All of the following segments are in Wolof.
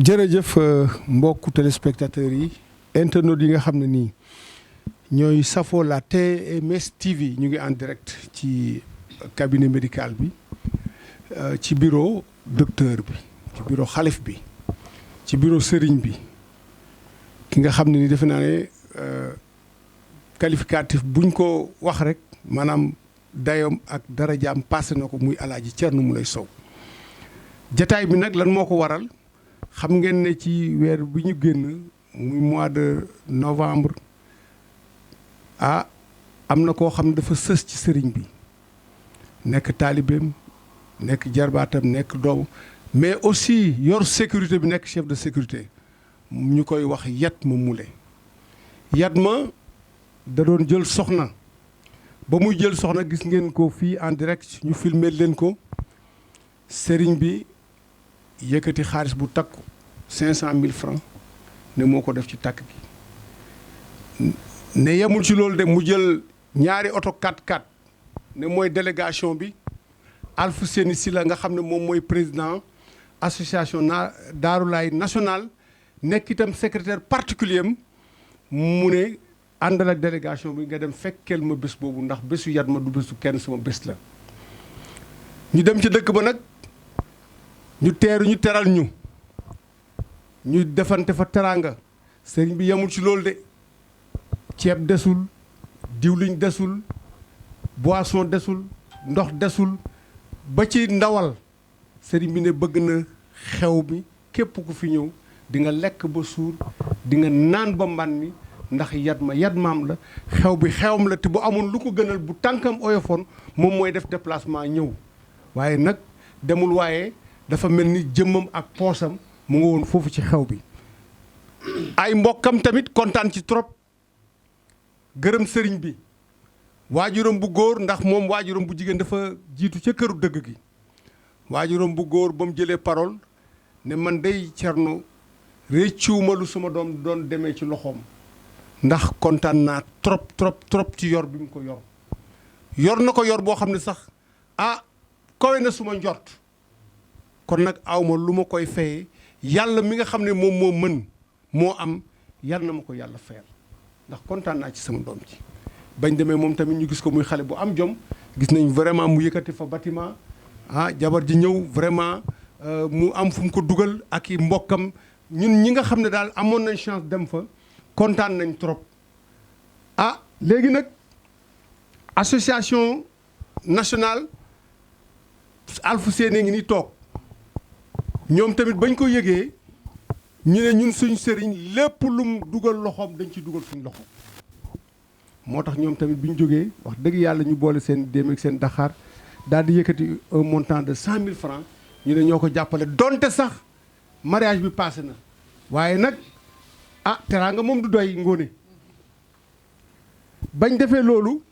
jërëjëf mbokku téléspectateurs yi internautes yi nga xam ne nii ñooy safoo la TMS TV ñu ngi en direct ci cabinet médical bi ci bureau docteur bi ci bureau xalif bi ci bureau sëriñ bi ki nga xam ne ni defe naa ne qualificatif buñ ko wax rek maanaam dayoom ak darajaam passé na ko muy Alaaji Thierno Moulé Sow jataay bi nag lan moo ko waral xam ngeen ne ci weer bi ñu génn muy mois de novembre am na koo xam ne dafa sës ci sëriñ bi nekk taalibeem nekk jarbaatam nekk doom mais aussi yor sécurité bi nekk chef de sécurité ñu koy wax Yatma Moulé Yatma da doon jël soxna ba muy jël soxna gis ngeen ko fii en direct ñu filmer leen ko sëriñ bi yëkkati xaalis bu takku 500 000 francs ne moo ko def ci takk gi ne yemul ci loolu de mu jël ñaari oto 4x4 ne mooy délégation bi Alfousseyni Sylla nga xam ne moom mooy président association Darou Laye nationale nekk itam secrétaire particulier mu ne àndal ak délégation bi nga dem fekkeel ma bés boobu ndax bésu Yatma du bésu kenn sama bés la ñu dem ci dëkk ba nag ñu teeru ñu teral ñu defante fa teraanga sëriñ bi yemul ci loolu de ceeb desul diwliñ desul boisson desul ndox desul ba ci ndawal sëriñ bi ne bëgg na xew bi képp ku fi ñëw di nga lekk ba suur di nga naan ba màndi ndax Yatmaam la xew bi xewam la te bu amoon lu ko gënal bu tànkam oyofoon moom mooy def déplacement ñëw waaye nag demul waaye dafa mel ni jëmmam ak poosam mu nga woon foofu ci xew bi ay mbokkam tamit kontaan ci trop gërëm sëriñ bi waajuram bu góor ndax moom waajuram bu jigéen dafa jiitu ca këru dëgg gi waajuram bu góor ba mu jëlee parole ne man day Thierno réccuwuma lu suma doom doon demee ci loxoom ndax kontaan naa trop ci yor bi mu ko yor na ko yor boo xam ne sax kawe na suma njort kon nag awma lu ma koy fayee yàlla mi nga xam ne moom moo mën moo am yàlla na ma ko yàlla fayal ndax kontaan naa ci sama doom ci bañ demee moom tamit ñu gis ko muy xale bu am jom gis nañ vraiment mu yëkkati fa bâtiment jabar ji ñëw vraiment mu am fu mu ko dugal ak i mbokkam ñun ñi nga xam ne daal amoon nañ chance dem fa kontaan nañ trop léegi nag association nationale Alfousseyni ngi ni toog ñoom tamit bañ ko yëgee ñu ne ñun suñ sëriñ lépp lum dugal loxoom dañ ci dugal suñ loxo moo tax ñoom tamit bi ñu jógee wax dëgg yàlla ñu boole seen déem ak seen daxaar daal di yëkkati un montant de 100 000 francs ñu ne ñoo ko jàppale donte sax mariage bi passé na waaye nag teraanga moom du doy ngóone bañ defee loolu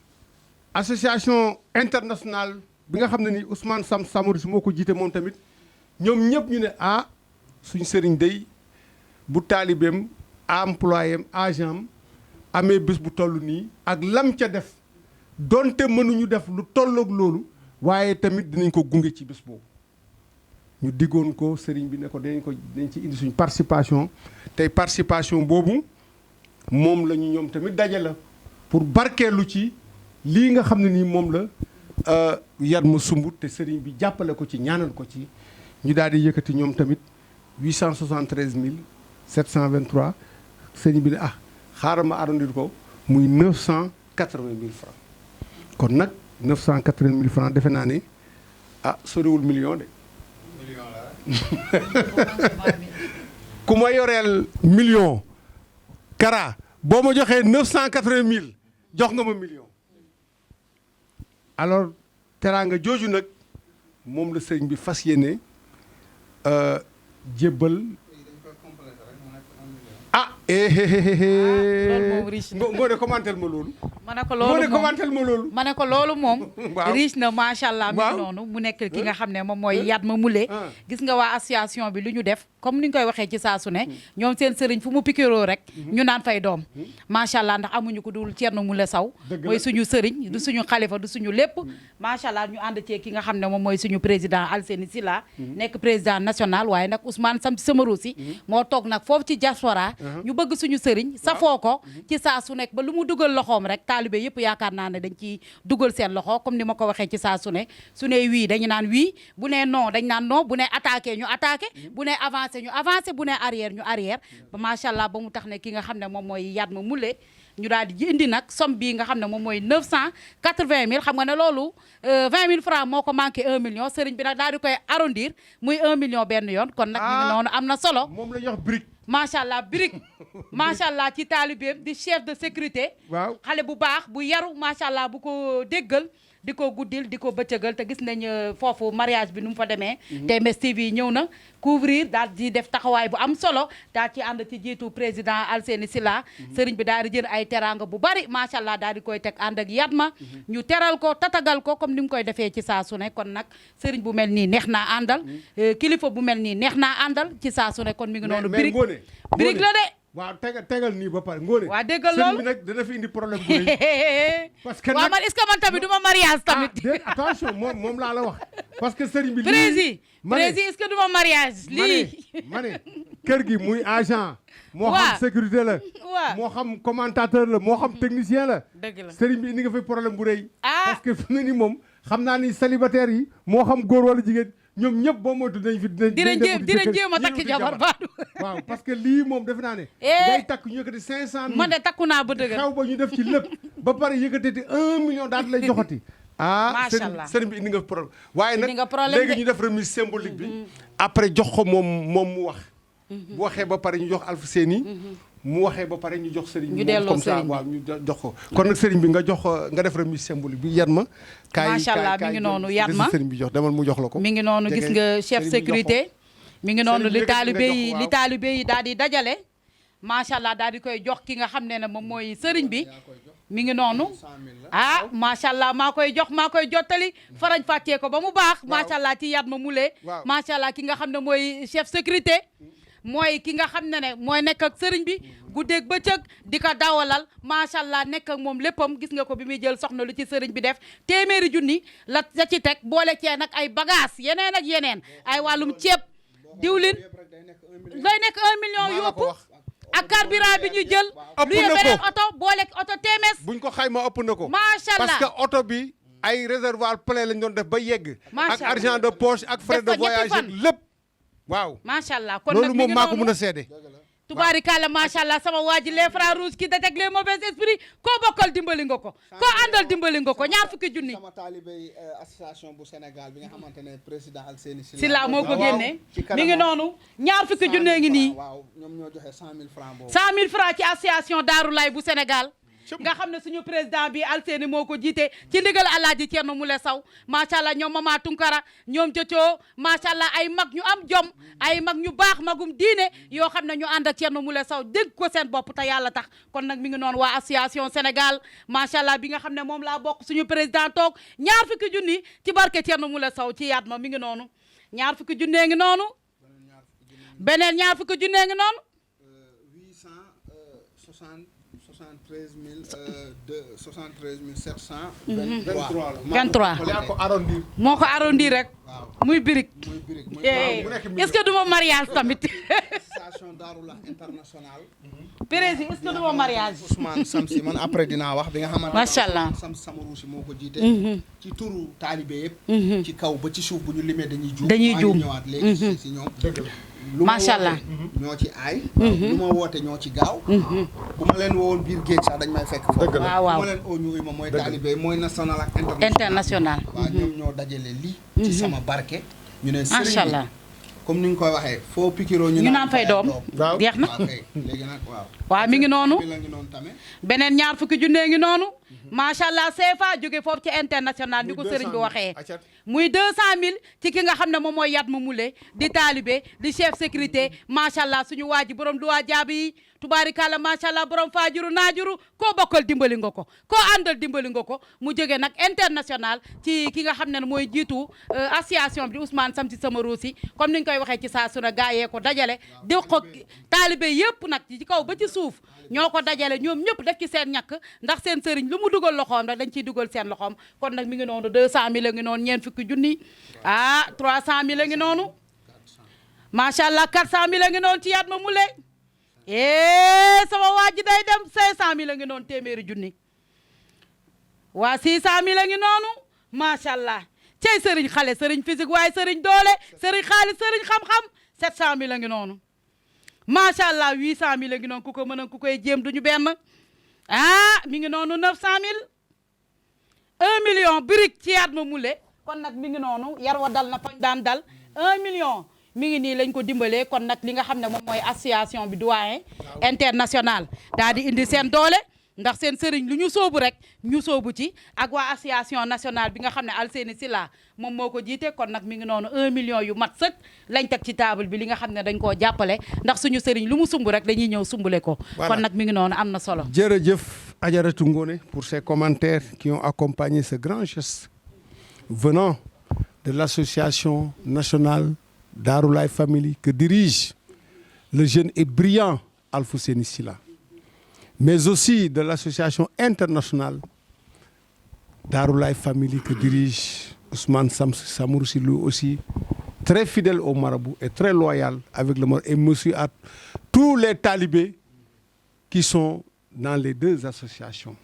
association internationale bi nga xam ne ni Ousmane Samoris moo ko jiite moom tamit ñoom ñëpp ñu ne suñ sëriñ day bu taalibeem employéem agent amee bés bu toll nii ak lam ca def donte mënuñu def lu tolloog loolu waaye tamit dinañ ko gunge ci bés boobu ñu diggoon ko sëriñ bi ne ko dañ ci indi suñ participation tey participation boobu moom la ñu ñoom tamit daje la pour barkeelu ci lii nga xam ne nii moom la Yatma sumb te sëriñ bi jàppale ko ci ñaanal ko ci ñu daal di yëkkati ñoom tamit 873 723 sëriñ bi ne xaaral ma arrondir ko muy 980 000 francs kon nag 980 000 francs defe naa ne soriwul million de. million la ku ma yoreel million. Kara boo ma joxee 980 000 jox nga ma million. alors teraanga jooju nag moom la sëriñ bi fas yéene jébbal loolu moom riche na. ngoo de commentel ma loolu. ma ne ko loolu moom commentel ma loolu. ma ne ko loolu moom. waaw riche na macha allah. mi ngi noonu mu nekk ki nga xam ne moom mooy Yatma Moulé. gis nga waa association bi lu ñu def comme ni ñu koy waxee ci saa su ne. ñoom seen sëriñ fu mu pikiroo rek. ñu naan fay doom. macha allah ndax amuñu ko dul Thierno Moulé Sow. mooy suñu sëriñ du suñu xalifa du suñu lépp. macha allah ñu ànd cee ki nga xam ne moom mooy suñu président Alseni Sylla. nekk président national waaye nag Ousmane Sam Samarousi moo toog nag foofu ci diaspora ñu bëgg suñu sëriñ safoo ko ci saa su nekk ba lu mu dugal loxoom rek taalibe yëpp yaakaar naa ne dañ ci dugal seen loxo comme ni ma ko waxee ci saa su ne su ne wii dañu naan wii bu ne non dañ naan non bu ne attaqué ñu attaqué bu ne avancé ñu avancé bu ne arrière ñu arrière ba macha allah ba mu tax ne ki nga xam ne moom mooy Yatma Moulé ñu daal di indi nag somme bii nga xam ne moom mooy 980 000 xam nga ne loolu 20 000 francs moo ko manqué 1 million sëriñ bi nag daal di koy arrondir muy 1 million benn yoon kon nag ñu ngi noonu am na solo moom la ñuy wax brique. macha allah brique macha allah ci taalibeem di chef de sécurité. waaw xale bu baax bu yaru macha allah bu ko déggal di ko guddil di ko bëccëgal te gis nañ foofu mariage bi nu mu fa demee. TMS TV ñëw na couvrir daal di def taxawaay bu am solo daal ci ànd ci jiitu président Alseni Sylla sëriñ bi daal di jël ay teranga bu bari macha allah daal di koy teg ànd ak Yatma ñu teral ko tatagal ko comme ni mu koy defee ci saa su ne kon nag sëriñ bu mel nii neex naa àndal kilifa bu mel nii neex naa àndal ci saa su ne kon mi ngi noonu. birig la de. waaw tegal nii ba pare ngóone. waa déggal loolu sëñ bi nag dana fi indi problème bu rëy. parce que waaw man est-ce que man tamit du ma mariage tamit. attention moom laa la wax. parce que sëriñ bi. prési est-ce que du ma mariage. lii ma ne kër gi muy agent. moo xam sécurité la. moo xam commentateur la moo xam technicien la. dëgg la sëriñ bi indi nga fi problème bu rëy. parce que fi mu ne nii moom xam naa ni célibataire yi moo xam góor wala jigéen. ñoom ñëpp boo moytu dañ fi dinañ jéem a takki jabar baadu waaw parce que lii moom defe naa ne ngay takk ñu yëkkati 500 000 man de takku naa ba dëgg xew ba ñu def ci lépp ba pare yëkkati 1 million daal di lay joxati macha allah sëriñ bi indi nga problème waaye nag léegi ñu def remise symbolique bi après jox ko moom mu wax bu waxee ba pare ñu jox Alfousseyni mu waxee ba pare ñu jox sëriñ bi comme ça waaw ñu jox ko kon nag sëriñ bi nga jox nga def remise symbolique bi Yatma macha allah mi ngi noonu Yatma sëriñ bi jox demal mu jox la ko mi ngi noonu gis nga chef sécurité mi ngi noonu li taalibe yi daal di dajale macha allah daal di koy jox ki nga xam ne moom mooy sëriñ bi mi ngi noonu macha allah maa koy jottali farañ fàccee ko ba mu baax macha allah ci Yatma Moulé macha allah ki nga xam ne mooy chef sécurité mooy ki nga xam ne mooy nekk ak sëriñ bi guddeeg bëccëg di ko dawalal macha allah nekk ak moom léppam gis nga ko bi muy jël soxna lu ci sëriñ bi def téeméeri junni la ci teg boole cee nag ay bagage yeneen ak yeneen ay wàllum ceeb diwlin day nekk 1 million yu ëpp ak carburant bi ñu jël lu yee beneen oto boole oto TMS buñ ko xayma ëpp na ko macha allah parce que oto bi ay réservoir plein lañ doon def ba yegg ak argent de poche ak frais de voyage lépp waaw macha allah kon nag loolu moom maa ko mën a seede tubaarikàlla macha allah sama waa ji les frères rouges qui détectent les mauvais esprits koo bokkal dimbali nga ko koo àndal dimbali nga ko ñaar fukki junni sama taalibey association bu Sénégal bi nga xamante ne président Alseni Sylla moo ko génnee mi ngi noonu ñaar fukki junne ngi nii waaw ñoom ñoo joxe 100 000 francs boobu 100 000 francs ci association Daaru Lay bu Sénégal nga xam ne suñu président bi Alseni moo ko jiite ci ndigal Alaaji Thierno Moulé Sow macha allah ñoom Mama Tunkara ñoom Joco macha allah ay mag ñu am jom ay mag ñu baax magum diine yoo xam ne ñu ànd ak Thierno Moulé Sow dégg ko seen bopp te yàlla tax kon nag mi ngi noonu waa association Sénégal macha allah bi nga xam ne moom laa bokk suñu président toog ñaar fukki junni ci barke Thierno Moulé Sow ci Yatma mi ngi noonu ñaar fukki junnee ngi noonu beneen ñaar fukki junnee ngi noonu 23 moo ko arrondir rek muy birig est-ce que du ma mariage tamit association Daarula international président est-ce que du ma mariage Ousmane Samsi man après dinaa wax bi nga xamante macha allah Samsi Samarousi moo ko jiite ci turu taalibe yëpp ci kaw ba ci suuf bu ñu limee dañuy juum ñëwaat léegi si ñoom macha allah ñoo ci aay lu ma woote ñoo ci gaaw bu ma leen woowoon biir géej sax dañ may fekk foofu waaw waaw bu ma leen oo ñu ma mooy taalibe mooy national ak international waaw ñoom ñoo dajale lii ci sama barke ñu ne macha allah comme ni nga koy waxee foo pikiroo ñu naan fay doom jeex na léegi nag waaw mi ngi noonu la ngi noonu tamit beneen ñaar fukki junnee ngi noonu macha allah CFA jóge foofu ci international ni ko sëriñ bi waxee muy 200000 ci ki nga xam ne moom mooy Yatma Moulé di taalibe di chef sécurité macha allah suñu waa ji borom duwaa jaabi yi tubaarikàlla macha allah borom faajuru naajuru koo bokkal dimbali nga ko koo àndal dimbali nga ko mu jóge nag international ci ki nga xam ne mooy jiitu association bi di Ousmane Samsi Samarousi comme ni ñu koy waxee ci saa su ne gaa yee ko dajale di ko taalibe yëpp nag ci kaw ba ci suuf ñoo ko dajale ñoom ñëpp def ci seen ñàkk ndax seen sëriñ lu mu dugal loxoom rek dañ ciy dugal seen loxoom kon nag mi ngi noonu 200000 a ngi noonu ñeent fukki junni 300000 a ngi noonu macha allah 400000 a ngi noonu ci Yatma Moulé sama waa ji day dem 500000 a ngi noonu téeméeri junni waa 600000 a ngi noonu macha allah cey sëriñ xale sëriñ physique waaye sëriñ doole sëriñ xaalis sëriñ xam-xam 700000 a ngi noonu macha allah 800000 a ngi noonu ku ko mën a ku koy jéem duñu benn mi ngi noonu 900000 1 million brique ci Yatma Moulé kon nag mi ngi noonu yar wa dal na fañ daan dal 1 million mi ngi nii lañ ko dimbalee kon nag li nga xam ne moom mooy association bi doyen international daal di indi seen doole ndax seen sëriñ lu ñu soobu rek ñu soobu ci ak waa association nationale bi nga xam ne Alseni Silla moom moo ko jiite kon nag mi ngi noonu 1 million yu mat sëkk lañ teg ci table bi li nga xam ne dañ koo jàppale ndax suñu sëriñ lu mu sumb rek dañuy ñëw sumbule ko kon nag mi ngi noonu am na solo jërëjëf Adjaratou Ngoné pour ces commentaires qui ont accompagné ce grand geste venant de l'association nationale Daroulaye Family que dirige le jeune et brillant Alfousseni Silla, mais aussi de l'association internationale Daroulaye Family que dirige Ousmane Samsi Samarousi, lui aussi très fidèle au marabout et très loyal avec le marabout, et monsieur à tous les talibés qui sont dans les deux associations.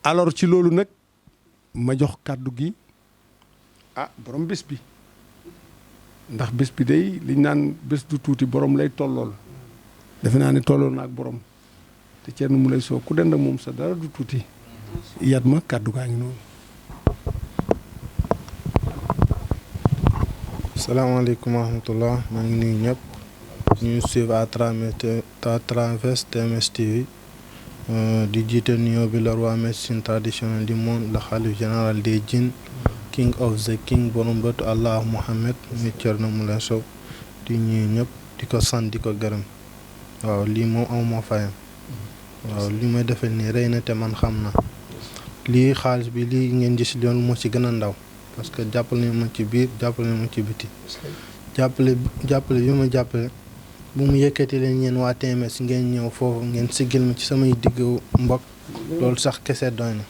Alors ci loolu nag ma jox kàddu gi borom bés bi ndax bés bi day liñ naan bés du tuuti borom lay tollool defe naa ne tollool na ak borom te Thierno Moulé Sow ku dend moom sa dara du tuuti Yatma kàddu gaa ngi noonu. salaamaaleykum wa rahmatullah maa ngi nuyu ñëpp ñu suivre à travers TMS TV di jiite nuyoo bi le roi médecine traditionnelle du monde le khalife général des djinns king of the king borom bëtu Allah Muhammad mi Thierno Moulé Sow di ñuy ñëpp di ko sant di ko gërëm waaw lii moom amuma fayam waaw li may defal nii rëy na te man xam na lii xaalis bi lii ngeen gis loolu moo ci gën a ndaw parce que jàppale ma ci biir jàppale ma ci biti jàppale bi ma jàppale bu mu yëkkati leen ñeen waa TMS ngeen ñëw foofu ngeen siggil ma ci samay diggu mbokk loolu sax kese doy na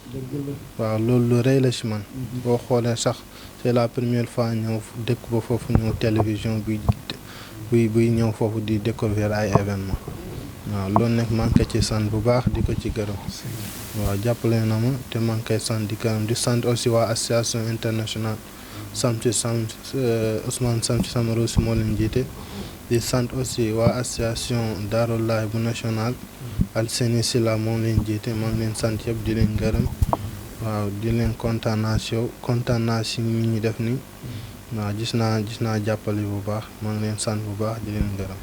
waaw loolu lu rëy la ci man boo xoolee sax c'est la première fois ñëw dëkk ba foofu ñëw télévision buy ñëw foofu di découvrir ay événement waaw loolu nag maa ngi ko ci sant bu baax di ko ci gërëm waaw jàppale na ma te maa ngi koy sant di gërëm di sant aussi waa association internationale Ousmane Samsi Samarousi moo leen jiite di sant aussi waa association Daroulaye bu national Alseni Silla moom leen jiite maa ngi leen sant yëpp di leen gërëm waaw di leen kontaan naa si mi ñu def ni waaw gis naa jàppale bu baax maa ngi leen sant bu baax di leen gërëm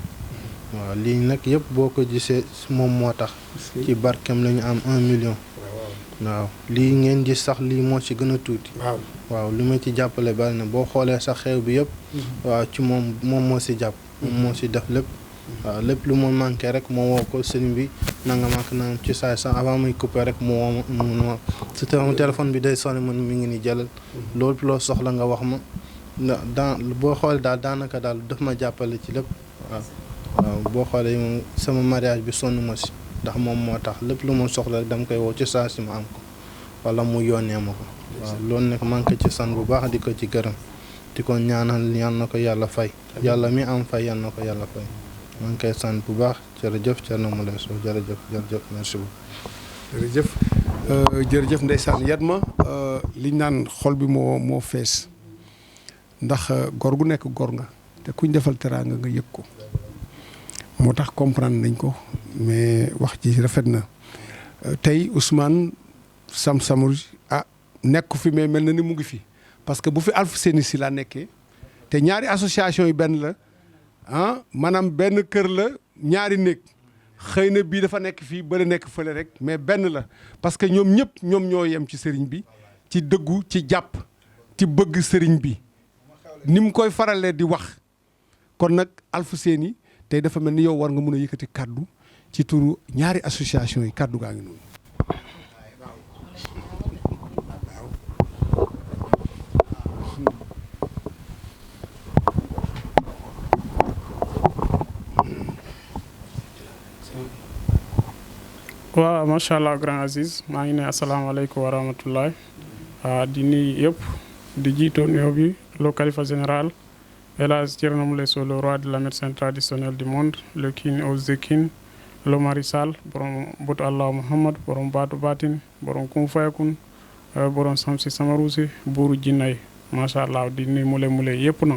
waaw lii nag yëpp boo ko gisee moom moo tax ci barkeem la ñu am 1 million waaw lii ngeen gis sax lii moo ci gën a tuuti waaw li ma ci jàppale bari na boo xoolee sax xew bi yëpp waaw ci moom moo si jàpp moom moo si def lépp waaw lépp lu ma manqué rek moo woo ko sëriñ bi nanga manqué na ci saay sax avant muy coupé rek mu woo ma si téléphone bi day sonné man mi ngi ni jëlal loolu loo soxla nga wax ma boo xoolee daal daanaka daal daf ma jàppale ci lépp waaw boo xoolee moom sama mariage bi sonn ma si ndax moom moo tax lépp lu ma soxla rek dama koy woo ci saa si ma am ko wala mu yónnee ma ko waaw loolu nag maa ngi ko ci sant bu baax di ko ci gërëm di ko ñaanal yal na ko yàlla fay yàlla mi am fay yal na ko yàlla fay maa ngi koy sant bu baax jërëjëf Thierno Moulé Sow jërëjëf merci beaucoup. jërëjëf ndeysaan Yatma liñ naan xol bi moo fees ndax góor gu nekk góor nga te kuñ defal teraanga nga yëg ko moo tax comprendre nañ ko mais wax ji rafet na tey Ousmane Samsi Samarousi nekk fi mais mel na ni mu ngi fi parce que bu fi Alfousseni Silla nekkee te ñaari association yi benn la maanaam benn kër la ñaari néeg xëy na bii dafa nekk fii bële nekk fële rek mais benn la parce que ñoom ñëpp ñoom ñoo yem ci sëriñ bi ci dëggu ci jàpp ci bëgg sëriñ bi ni mu koy faralee di wax kon nag Alfousseyni tey dafa mel ni yow war nga mun a yëkkati kàddu ci turu ñaari association yi kàddu gaa ngi noonu. waaw macha allah grand Aziz maa ngi ne asalaamaaleykum wa rahmatulah di nuyu yëpp di jiitoo nuyoo bi le khalife général El Hadj Thierno Moule Sow le roi de la médecine traditionnelle du monde le king aux the king le marisal borom but allah Muhammad borom baatu baatin borom kum fayakun borom samsi samarusi buuru jinnay macha allah di nuyu mule yëpp na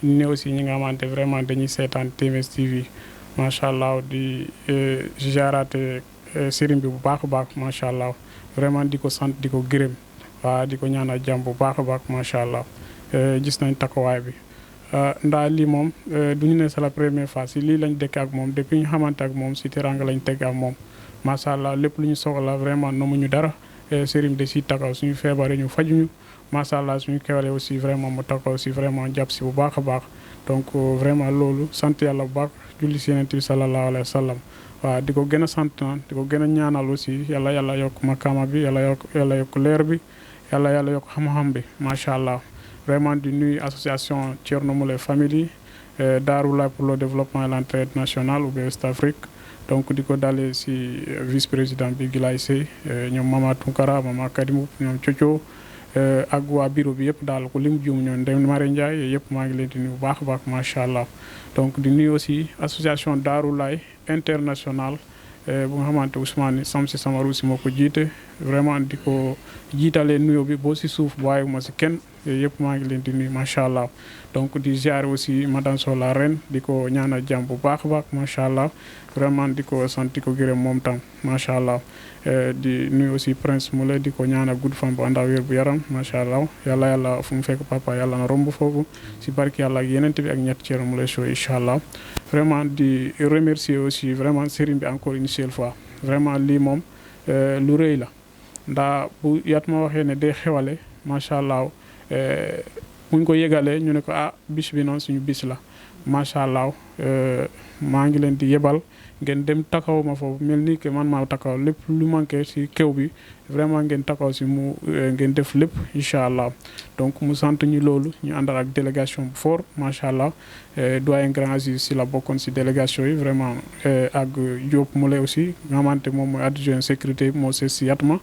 di nuyu aussi ñi nga xamante vraiment dañuy seetaan TMS TV macha allah di ziaraate sëriñ bi bu baax a baax macha allah vraiment di ko sant di ko gërëm waaw di ko ñaanal jàmm bu baax a baax macha allah gis nañ taxawaay bi. ndax lii moom du ñu ne c'est la première fois si lii lañ dëkk ak moom depuis ñu xamante ak moom si teranga lañ teg ak moom macha allah lépp lu ñu soxla vraiment namuñu dara sëriñ de si taxaw suñu feebaree ñu fajuñu macha allah suñu kewalee aussi vraiment mu taxaw si vraiment jàpp si bu baax a baax donc vraiment loolu sant yàlla bu baax julli si Yonent bi sallallahu alayhi wa sallam waaw di ko gën a sant di ko gën a ñaanal aussi yàlla yokk makaama bi yàlla yokk leer bi yàlla yokk xam-xam bi macha allah. vraiment di nuyu association Thierno Moule Family Daarulaay pour le développement et l'entraide nationale ou West Afrique donc di ko dalee si vice président bi Gilaay Sey ñoom Mama Tunkara Mama Kadimou ñoom Coco ak waa bureau bi yëpp daal ko lim juum ñoom Ndeye Mare Ndiaye yëpp maa ngi leen di nuyu bu baax a baax macha allah donc di nuyu aussi association Daarulaay international bu nga xamante Ousmane Samsi Samarousi moo ko jiite vraiment di ko jiitalee nuyoo bi boo si suuf bàyyiwuma si kenn yëpp maa ngi leen di nuyu macha allah donc di ziare aussi madame Sow la reine di ko ñaanal jàmm bu baax a baax macha allah vraiment di ko sant di ko gërëm moom tam macha allah di nuyu aussi Prince Moulay di ko ñaanal gudd fan bu ànd ak wér bu yaram macha allah yàlla fu mu fekk papa yàlla na romb foofu si barki yàlla ak yeneen bi ak ñett Thierno Moule Sow incha allah vraiment di remercier aussi vraiment sëriñ bi encore une seule fois vraiment lii moom lu rëy la ndax bu yaat ma waxee ne day xewale macha allah buñ ko yëgalee ñu ne ko bis bi noonu suñu bis la macha allah maa ngi leen di yebal ngeen dem taxaw ma foofu mel ni que man maa taxaw lépp lu manqué si kew bi vraiment ngeen taxaw si mu ngeen def lépp incha allah donc mu sant ñu loolu ñu àndal ak délégation bu fort macha allah doyen grand Aziz si la bokkoon si délégation yi vraiment ak Diop Moulay aussi nga xamante moom mooy adjoint sécurité moo sees si Yatma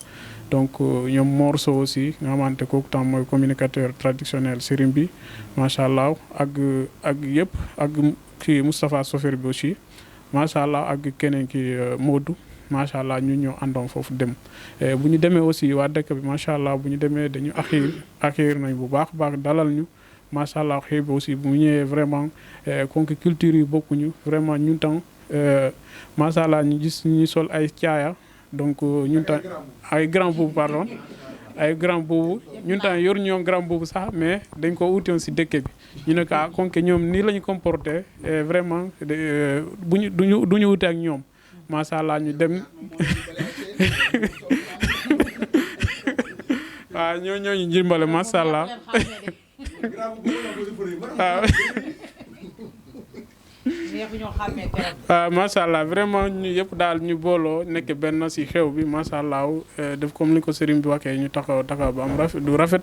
donc ñoom Mor Sow aussi nga xamante kooku tam mooy communicateur traditionnel sëriñ bi macha allah ak yëpp ak kii Moustapha Sofer bi aussi macha allah ak keneen ki Modou macha allah ñu ñëw àndoon foofu dem bu ñu demee aussi waa dëkk bi macha allah bu ñu demee dañu accueillir nañ bu baax dalal ñu macha allah xëy bi aussi bu ñëwee vraiment konk culture yi bokkuñu vraiment ñun tam macha allah ñu gis ñu sol ay caaya donc ñun tam ay grand boobu pardon ay grand boobu ñun tam yor ñoom grand boobu sax mais dañ ko wutoon si dëkk bi ñu ne ko konk ñoom nii la ñu comporté vraiment duñu wute ak ñoom macha allah ñu dem waaw ñoo ñu jimbale macha allah waaw macha allah vraiment ñu yëpp daal ñu booloo nekk benn si xew bi macha allah def comme ni ko sëriñ bi waxee ñu taxaw ba am rafet du rafet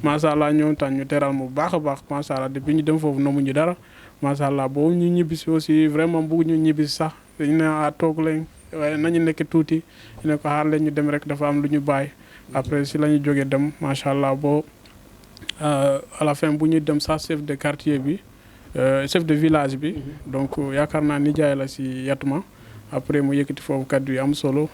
macha allah ñoom tam ñu teral mu baax a baax macha allah depuis ñu dem foofu namuñu dara macha allah boobu ñu ñibbisi aussi vraiment bëgg ñu ñibbisi sax dañu ne toog lañ waaye nañu nekk tuuti ñu ne ko xaar leen ñu dem rek dafa am lu ñu bàyyi après si la ñu jógee dem macha allah boo à la fin bu ñuy dem sax chef de quartier bi chef de village bi donc yaakaar naa nijaay la si Yatma après mu yëkkati foofu kaddu yi am solo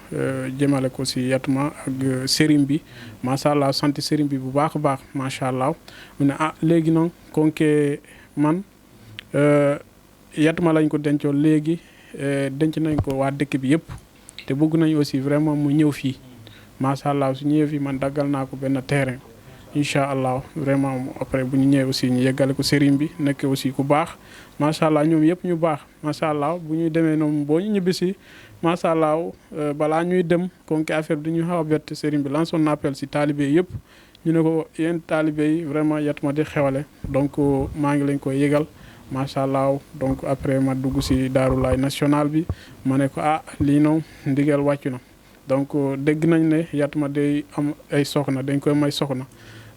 jëmale ko si Yatma ak sëriñ bi macha allah sant sëriñ bi bu baax a baax macha allah mu ne léegi noonu konke man Yatma lañ ko dencoon léegi denc nañ ko waa dëkk bi yëpp te bëgg nañ aussi vraiment mu ñëw fii macha allah su ñëwee fii man daggal naa ko benn terrain incha allah vraiment après bu ñu ñëwee aussi ñu yeggale ko sëriñ bi nekk aussi ku baax macha allah ñoom yëpp ñu baax macha allah bu ñu demee noonu boo ñu ñibbisi macha allah balaa ñuy dem comme que affaire bi dañuy xaw a bett sëriñ bi lance un appel si taalibe yëpp ñu ne ko yéen taalibe yi vraiment Yatma di xewale donc maa ngi leen koy yëgal macha allah donc après ma dugg si Darou Laye national bi ma ne ko lii noonu ndigal wàccu na donc dégg nañ ne Yatma day am ay soxna dañ koy may soxna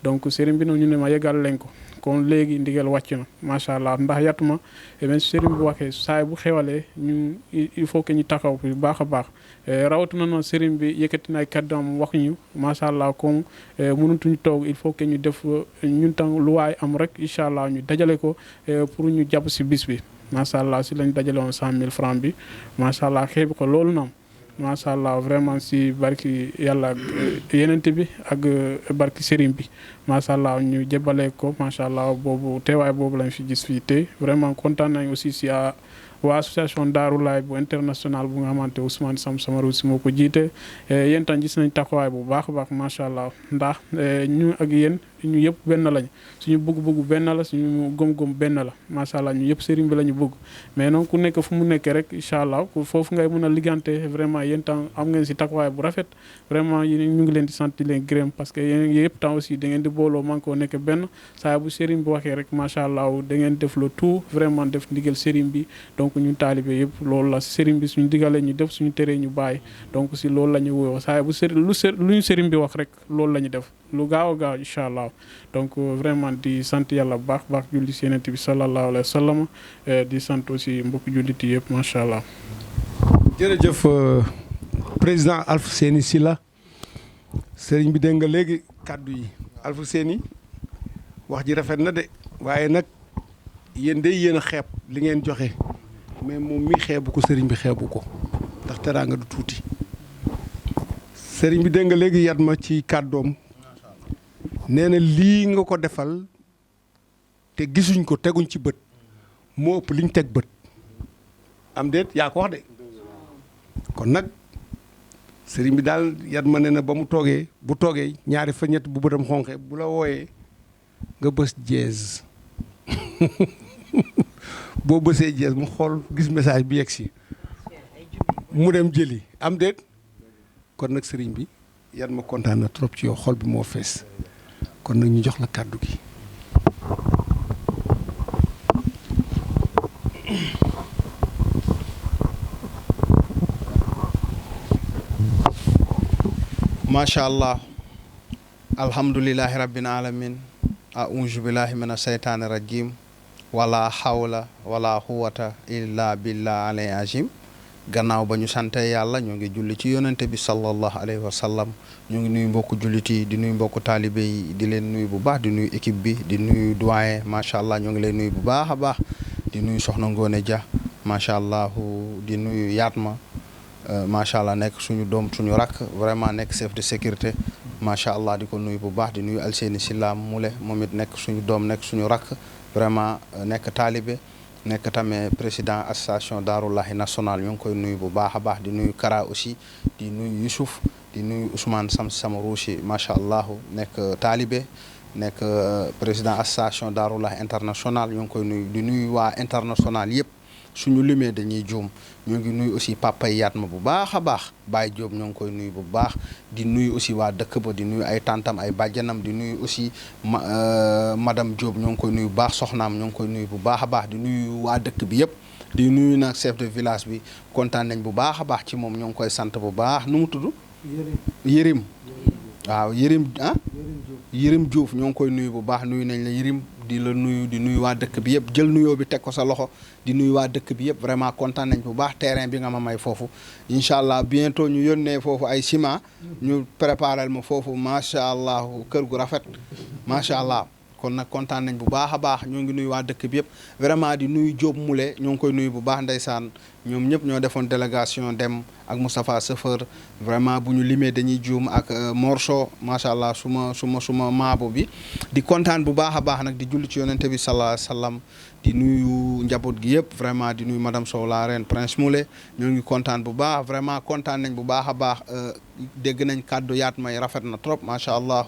donc sëriñ bi noonu ñu ne ma yëgal leen ko kon léegi ndigal wàcc na macha allah ndax Yatma même sëriñ bu waxee saay bu xewalee ñu il faut que ñu taxaw bu baax a baax rawatina noonu sëriñ bi yëkkati na ay kàddoom wax ñu macha allah comme mënatuñu toog il faut que ñu def ñun tam lu waay am rek incha allah ñu dajale ko pour ñu jàpp si bis bi macha allah si lañ dajale woon 100 000 francs bi macha allah xeebi ko loolu noonu. macha allah vraiment si barki yàlla yenente bi ak barki sëriñ bi macha allah ñu jébalee ko macha allah boobu teewaay boobu lañ fi gis fii te vraiment kontaan nañ aussi si waa association Darou Laye bu international bu nga xamante Ousmane Sam Samaru si moo ko jiite yéen tam gis nañ taxawaay bu baax a baax macha allah ndax ñu ak yéen ñu yëpp benn lañ suñu bëgg-bëgg benn la suñu gëm-gëm benn la macha allah ñu yëpp sëriñ bi la ñu bëgg mais noonu ku nekk fu mu nekkee rek incha allah foofu ngay mën a liggante vraiment yéen tam am ngeen si taxawaay bu rafet vraiment yéen ñu ngi leen di sant di leen gërëm parce que yéen yëpp tam aussi da ngeen di booloo man koo nekk benn saa bu sëriñ bi waxee rek macha allah da ngeen def le tout vraiment def ndigal sëriñ bi donc ñun taalibe yëpp loolu la sëriñ bi suñu digalee ñu def suñu teree ñu bàyyi donc si loolu la ñu wuyoo saa bu lu ñu sëriñ bi wax rek loolu la ñu def lu gaaw a gaaw incha allah donc vraiment di sant yàlla bu baax julli si Yonent bi sallallahu alayhi wa sallam di sant aussi mbokki jullit yi yëpp macha allah. jërëjëf président Alfousseyni Sylla sëriñ bi dégg nga léegi kàddu yi Alfousseyni wax ji rafet na de waaye nag yéen day yéen a xeeb li ngeen joxe mais moom mi xeebu ko sëriñ bi xeebu ko ndax teraanga du tuuti sëriñ bi dégg nga léegi Yatma ci kàddoom nee na lii nga ko defal te gisuñ ko teguñ ci bët moo ëpp liñ teg bët am déet yaa ko wax de kon nag sëriñ bi daal Yatma nee na ba mu toogee bu toogee ñaari fa ñett bu bëtam xonqee bu la wooyee nga bës jeez boo bësee jeez mu xool gis message bi yegg si mu dem jëli am déet kon nag sëriñ bi Yatma kontaan na trop ci yow xol bi moo fees kon nag ñu jox la kàddu gi. macha allah alhamdulilahi rabbil alamin a'uuzu billahi mina seytaani rajim wala hawla wala quwwata illa billah alay azim gannaaw ba ñu sante yàlla ñoo ngi julli ci yonente bi sallallahu alayhi wa sallam ñoo ngi nuyu mbokku jullit yi di nuyu mbokku taalibe yi di leen nuyu bu baax di nuyu équipe bi di nuyu doyen macha allah ñoo ngi leen nuyu bu baax a baax di nuyu Soxna Ngoone Dia macha allah di nuyu Yatma macha allah nekk suñu doom suñu rakk vraiment nekk chef de sécurité macha allah di ko nuyu bu baax di nuyu Alseyni Sylla Moule moom it nekk suñu doom nekk suñu rakk vraiment nekk taalibe nekk tamit président association Darou Laye national ñu ngi koy nuyu bu baax a baax di nuyu Kara aussi di nuyu Youssouf di nuyu Ousmane Sam Samarouchi macha allah nekk taalibe nekk président association Darou Laye international ñu ngi koy nuyu di nuyu waa international yëpp suñu limee dañuy juum ñu ngi nuyu aussi papa Yatma bu baax a baax Baye Diop ñoo ngi koy nuyu bu baax di nuyu aussi waa dëkk ba di nuyu ay tantam ay bàjjanam di nuyu aussi madame Diop ñoo ngi koy nuyu bu baax soxnaam ñoo ngi koy nuyu bu baax a baax di nuyu waa dëkk bi yëpp di nuyu nag chef de village bi kontaan nañ bu baax a baax ci moom ñoo ngi koy sant bu baax nu mu tudd Yërim waaw Yërim Diouf ñoo ngi koy nuyu bu baax nuyu nañ la Yërim di la nuyu di nuyu waa dëkk bi yëpp jël nuyoo bi teg ko sa loxo di nuyu waa dëkk bi yëpp vraiment kontaan nañ bu baax terrain bi nga ma may foofu incha allah bientôt ñu yónnee foofu ay ciment ñu préparel ma foofu macha allah kër gu rafet macha allah kon nag kontaan nañ bu baax a baax ñoo ngi nuyu waa dëkk bi yëpp vraiment di nuyu Diop Moule ñoo ngi koy nuyu bu baax ndeysaan ñoom ñëpp ñoo defoon délégation dem ak Moustapha Sëfër vraiment bu ñu limee dañuy juum ak Morso macha allah suma maabo bi di kontaan bu baax a baax nag di julli ci yonente bi sallallahu alayhi wa sallam di nuyu njaboot gi yëpp vraiment di nuyu madame Sow la reine Prince Moule ñoo ngi kontaan bu baax vraiment kontaan nañ bu baax a baax dégg nañ kàddu Yatma yi rafet na trop macha allah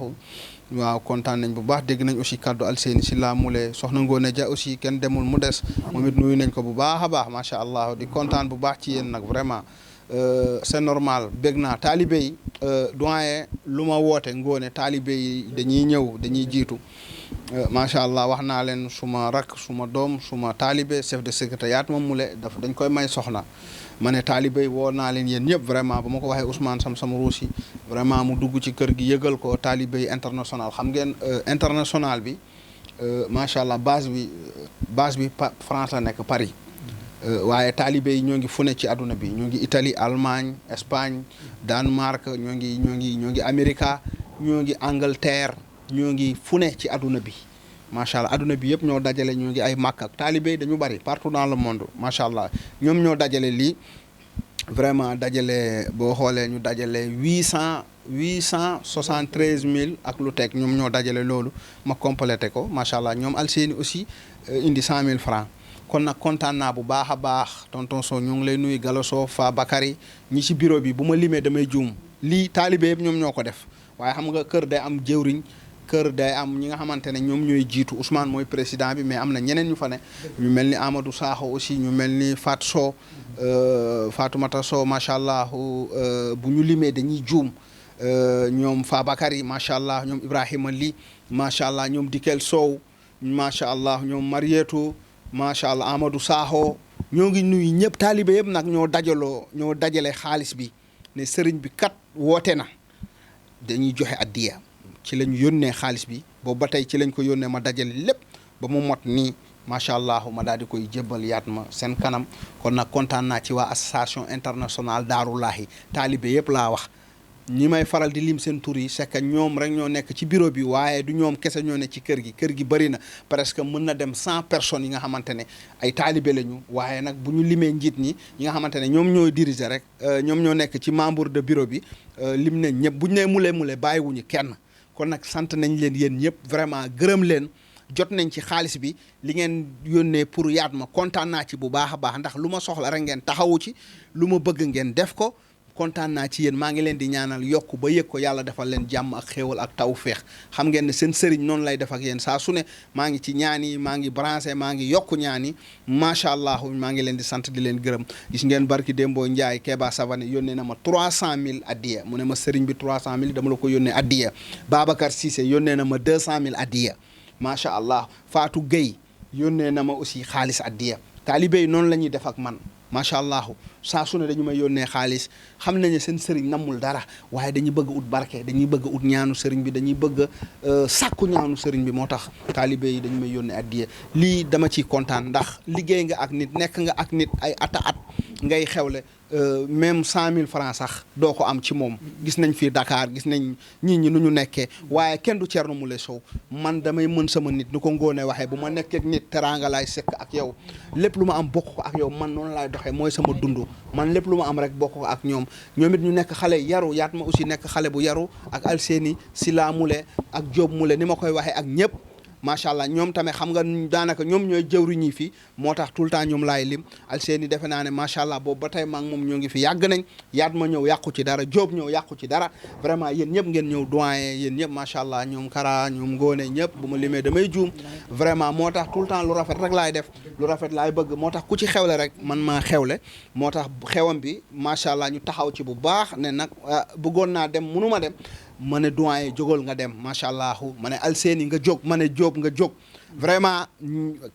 waaw kontaan nañ bu baax dégg nañ aussi kaddu Alseyni Sylla Moulé soxna Ngoone Dia aussi kenn demul mu des moom it nuyu nañ ko bu baax a baax macha allah di kontaan bu baax ci yéen nag vraiment c'est normal bég naa taalibe yi doyen lu ma woote Ngoone taalibe yi dañuy ñëw dañuy jiitu macha allah wax naa leen suma rak suma doom suma taalibe chef de secrétariat moom Moulé dañ koy may soxna ma ne taalibe yi woo naa leen yéen ñëpp vraiment ba ma ko waxee Ousmane Sam Ruusi vraiment mu dugg ci kër gi yëgal ko taalibe yi international xam ngeen international bi macha allah base bi France la nekk Paris waaye taalibe yi ñoo ngi fu ne ci àdduna bi ñoo ngi Italie Allemagne Espagne Danemark ñoo ngi Amérique ñoo ngi Angleterre ñoo ngi fu ne ci àdduna bi macha allah àdduna bi yëpp ñoo dajale ñoo ngi ay Makka ak taalibe yi dañu bari partout dans le monde macha allah ñoom ñoo dajale lii vraiment dajale boo xoolee ñu dajale 873 000 ak lu teg ñoom ñoo dajale loolu ma complété ko macha allah ñoom Alseyni aussi indi 100 000 francs kon nag kontaan naa bu baax a baax tonton Sow ñu ngi lay nuyu Galasso Fa Bakary ñi ci bureau bi bu ma limee damay juum lii taalibe yëpp ñoom ñoo ko def waaye xam nga kër day am jëwriñ kër day am ñi nga xamante ne ñoom ñooy jiitu Ousmane mooy président bi mais am na ñeneen ñu fa ne ñu mel ni Amadou Sakho aussi ñu mel ni Fatou Sow Fatoumata Sow macha allah bu ñu limee dañuy juum ñoom Fa Bakary macha allah ñoom Ibrahima Ly macha allah ñoom Dikel Sow macha allah ñoom Marietou macha allah Amadou Sakho ñoo ngi nuyu ñëpp taalibe yëpp nag ñoo dajale xaalis bi ne sëriñ bi kat woote na dañuy joxe addiya ci lañ yónnee xaalis bi boobu ba tey ci lañ ko yónnee ma dajale lépp ba mu mot nii macha allah ma daal di koy jébbal yaat ma seen kanam kon nag kontaan naa ci waa association internationale Daarullahi taalibe yëpp laa wax ñi may faral di lim seen tur yi c'est que ñoom rek ñoo nekk ci bureau bi waaye du ñoom kese ñoo ne ci kër gi bëri na presque mën na dem 100 personnes yi nga xamante ne ay taalibe lañu waaye nag bu ñu limee njiit ñi nga xamante ne ñoom ñooy diriger rek ñoom ñoo nekk ci membre de bureau bi lim nañ ñëpp bu ñu nee mule bàyyiwuñu kenn kon nag sant nañ leen yéen ñëpp vraiment gërëm leen jot nañ ci xaalis bi li ngeen yónnee pour yaat ma kontaan naa ci bu baax a baax ndax lu ma soxla rek ngeen taxawu ci lu ma bëgg ngeen def ko kontaan naa ci yéen maa ngi leen di ñaanal yokk ba yëg ko yàlla defal leen jàmm ak xéewal ak tawféex xam ngeen ne seen sëriñ noonu lay def ak yéen saa su ne maa ngi ci ñaan yi maa ngi branché maa ngi yokk ñaan yi macha allah maa ngi leen di sant di leen gërëm gis ngeen barki Dembo Ndiaye Keba Savane yónnee na ma 300 000 addiya mu ne ma sëriñ bi 300 000 dama la ko yónnee addiya Babacar Cissé yónnee na ma 200 000 addiya macha allah Fatou Gueye yónnee na ma aussi xaalis addiya taalibe yi noonu la ñuy def ak man macha allah saa su ne dañu may yónnee xaalis xam nañu seen sëriñ namul dara waaye dañuy bëgg ut barke dañuy bëgg ut ñaanu sëriñ bi dañuy bëgg sàkku ñaanu sëriñ bi moo tax taalibe yi dañu may yónnee addiya lii dama ciy kontaan ndax liggéey nga ak nit nekk nga ak nit ay at ngay xewle même 100 000 francs sax doo ko am ci moom gis nañ fii Dakar gis nañ nit ñi nu ñu nekkee waaye kenn du Thierno Moule Sow man damay mën sama nit ni ko Ngoone waxee bu ma nekkee nit teraanga laay sekk ak yow lépp lu ma am bokk ko ak yow man noonu laay doxee mooy sama dund man lépp lu ma am rek bokk ko ak ñoom it ñu nekk xale yaru yaat ma aussi nekk xale bu yaru ak Alseyni Sylla Moulé ak Diop Moulé ni ma koy waxee ak ñëpp macha allah ñoom tamit xam nga daanaka ñoom ñooy jëwriñ yi fii moo tax tout le temps ñoom laay lim Alseyni defe naa ne macha allah boobu ba tey maa ngi moom ñoo ngi fi yàgg nañ yaat ma ñëw yàqu ci dara Diop ñëw yàqu ci dara vraiment yéen ñëpp ngeen ñëw doyen yéen ñëpp macha allah ñoom Kara ñoom Ngoone ñëpp bu ma limee damay juum vraiment moo tax tout le temps lu rafet rek laay def lu rafet laay bëgg moo tax ku ci xewle rek man maa xewle moo tax xewam bi macha allah ñu taxaw ci bu baax ne nag bëggoon naa dem mënu ma dem ma ne doyen jógal nga dem macha allah ma ne Alseyni nga jóg ma ne Diop nga jóg vraiment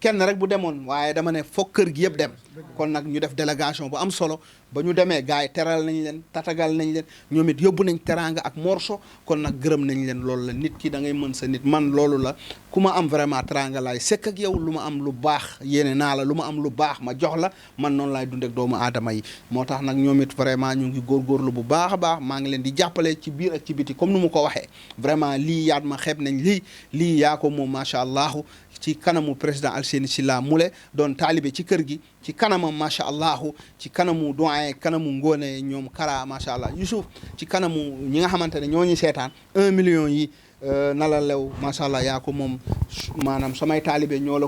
kenn rek bu demoon waaye dama ne foog kër gi yëpp dem kon nag ñu def délégation bu am solo ba ñu demee gars yi teral nañ leen tatagal nañ leen ñoom it yóbbu nañ teraanga ak morso kon nag gërëm nañ leen loolu la nit ki da ngay mën sa nit man loolu la ku ma am vraiment teraanga laay sekk ak yow lu ma am lu baax yéene naa la lu ma am lu baax ma jox la man noonu laay dundek doomu aadama yi moo tax nag ñoom it vraiment ñu ngi góorgóorlu bu baax a baax maa ngi leen di jàppale ci biir ak ci biti comme nu mu ko waxee vraiment lii yaat ma xeeb nañ lii yaa ko moom macha allah ci kanamu président Alseyni Sylla Moulé doon taalibe ci kër gi ci kanamam macha allah ci kanamu doyen kanamu Ngoone ñoom Kara macha allah Youssouf ci kanamu ñi nga xamante ne ñoo ñu seetaan 1 million yi na la lew macha allah yaa ko moom maanaam samay taalibe ñoo la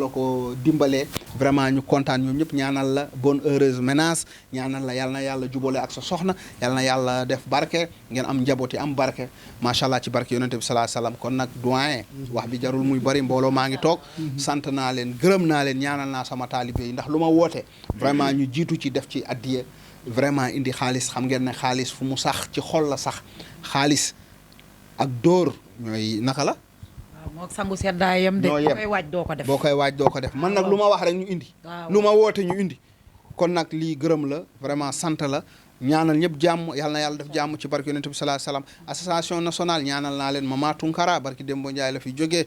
ko dimbalee vraiment ñu kontaan ñoom ñëpp ñaanal la bonne heureuse ménage ñaanal la yal na yàlla jubale ak sa soxna yal na yàlla def barke ngeen am njaboot yi am barke macha allah ci barke yonente bi salaa salaam kon nag doyen wax bi jarul muy bari mbooloo maa ngi toog sant naa leen gërëm naa leen ñaanal naa sama taalibe yi ndax lu ma woote vraiment ñu jiitu ci def ci addiye vraiment indi xaalis xam ngeen ne xaalis fu mu sax ci xol la sax xaalis ak dóor ñooy naka la. waaw moo sangu seddaayam de. boo koy waaj doo ko def boo koy waaj doo ko def man nag lu ma wax rek ñu indi. lu ma woote ñu indi. kon nag lii gërëm la vraiment sant la ñaanal ñëpp jàmm yal na yàlla def jàmm ci barke yonent bi salaa salaam association nationale ñaanal naa leen Mama Tunkara barki Dembo Ndiaye la fi jógee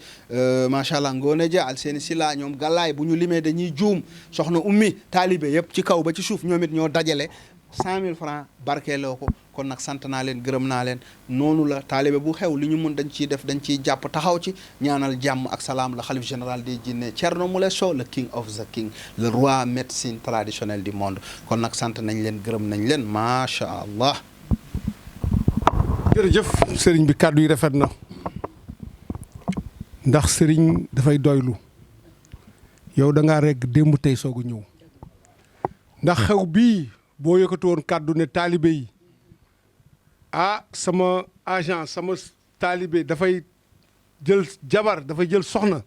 macha allah Ngone Dia Alseeni Sila ñoom Galaay bu ñu limee dañuy juum soxna ummi taalibe yëpp ci kaw ba ci suuf ñoom it ñoo dajale 100 000 francs barkeeloo ko kon nag sant naa leen gërëm naa leen noonu la taalibe bu xew li ñu mun dañ ciy def dañ ciy jàpp taxaw ci ñaanal jàmm ak salaam la xalif général des jinne Thierno Moule Sow le king of the king le roi médecine traditionnelle du monde kon nag sant nañ leen gërëm nañ leen macha allah. jërëjëf sëriñ bi kàddu yi rafet na ndax sëriñ dafay doylu yow da ngaa rek démb tey soog a ñëw ndax xew bii boo yëkkati woon kàddu ne taalibe yi sama agent sama taalibe dafay jël jabar dafay jël soxna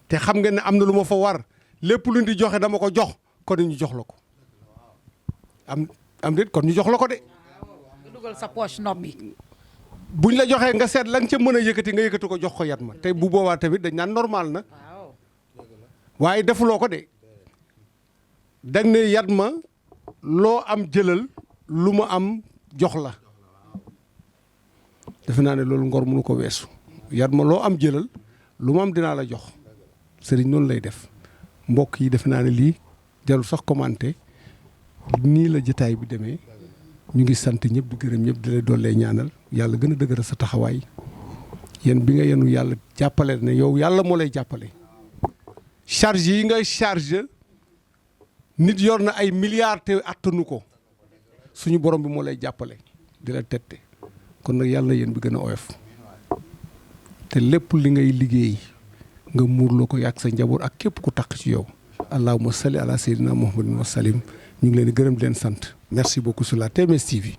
te xam nga ne am na lu ma fa war lépp lu di joxe dama ko jox kon ñu jox la ko am déet kon ñu jox la ko de. nga dugal sa poche nopp bi. buñ la joxee nga seet la nga ca mën a yëkkati nga yëkkati ko jox ko yat ma te bu boobaa tamit dañ naan normal na waaye defuloo ko de dañ ne yat ma loo am jëlal lu ma am jox la defe naa ne loolu ngor mënu ko weesu yat ma loo am jëlal lu ma am dinaa la jox sëriñ noonu lay def mbokk yi defe naa ne lii jarul sax commenté nii la jotaay bi demee ñu ngi sant ñëpp di gërëm ñëpp di la dollee ñaanal yàlla gën a dëgëral sa taxawaay yéen bi nga yenu yàlla jàppale ne yow yàlla moo lay jàppale charge yi ngay charge nit yor na ay milliards te attanu ko suñu borom bi moo lay jàppale di la tette kon nag yàlla na yéen bi gën a oyof te lépp li ngay liggéey nga muurloo ko yàgg sa njaboot ak képp ku taq ci yow allahumma salli ala sayyidina muhammadin wa salim ñu ngi leen di gërëm di leen sant merci beaucoup sur la TMS TV